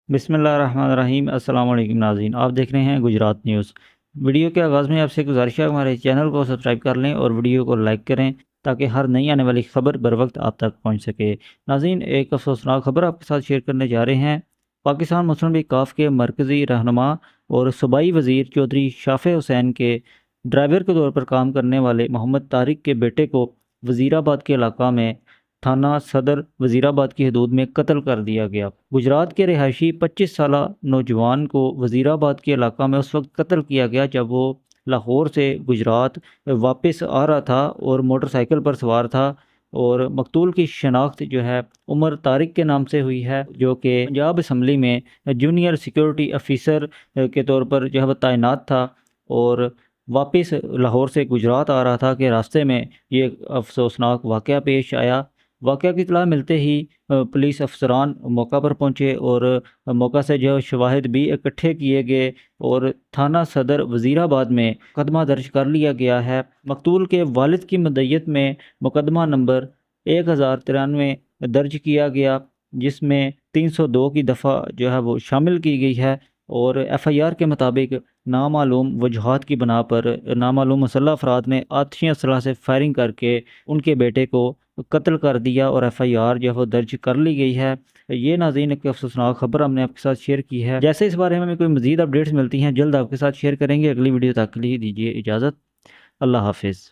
बिस्मिल्लाहिर्रहमानिर्रहीम। अस्सलाम वालेकुम नाज़रीन, आप देख रहे हैं गुजरात न्यूज़। वीडियो के आगाज़ में आपसे गुजारिश है हमारे चैनल को सब्सक्राइब कर लें और वीडियो को लाइक करें ताकि हर नई आने वाली खबर बर वक्त आप तक पहुंच सके। नाज़रीन, एक अफसोसनाक खबर आपके साथ शेयर करने जा रहे हैं। पाकिस्तान मुस्लिम लीग काफ के मरकज़ी रहनुमा और सूबाई वज़ीर चौधरी शाफ़े हुसैन के ड्राइवर के तौर पर काम करने वाले मोहम्मद तारिक के बेटे को वज़ीराबाद के इलाका में थाना सदर वज़ीराबाद की हदूद में कत्ल कर दिया गया। गुजरात के रिहायशी 25 साला नौजवान को वज़ीराबाद के इलाका में उस वक्त कत्ल किया गया जब वो लाहौर से गुजरात वापस आ रहा था और मोटरसाइकिल पर सवार था। और मकतूल की शनाख्त जो है उमर तारिक के नाम से हुई है, जो कि पंजाब असम्बली में जूनियर सिक्योरिटी ऑफिसर के तौर पर जो है वह तैनात था और वापस लाहौर से गुजरात आ रहा था कि रास्ते में ये अफसोसनाक वाक़या पेश आया। वाक़या की इत्तला मिलते ही पुलिस अफसरान मौका पर पहुंचे और मौका से जो शवाहिद भी इकट्ठे किए गए और थाना सदर वज़ीराबाद में मुकदमा दर्ज कर लिया गया है। मकतूल के वालिद की मदय्यत में मुकदमा नंबर 1093 दर्ज किया गया, जिसमें 302 की दफ़ा जो है वो शामिल की गई है। और एफआईआर के मुताबिक नामालूम वजूहात की बना पर नामालूम मुसल्लह अफराद ने आतिशी असलहा से फायरिंग करके उनके बेटे को कत्ल कर दिया और एफआईआर जो है वो दर्ज कर ली गई है। ये नाज़रीन एक अफसोसनाक खबर हमने आपके साथ शेयर की है। जैसे इस बारे में हमें कोई मज़ीद अपडेट्स मिलती हैं जल्द आपके साथ शेयर करेंगे। अगली वीडियो तक के लिए दीजिए इजाज़त। अल्लाह हाफिज़।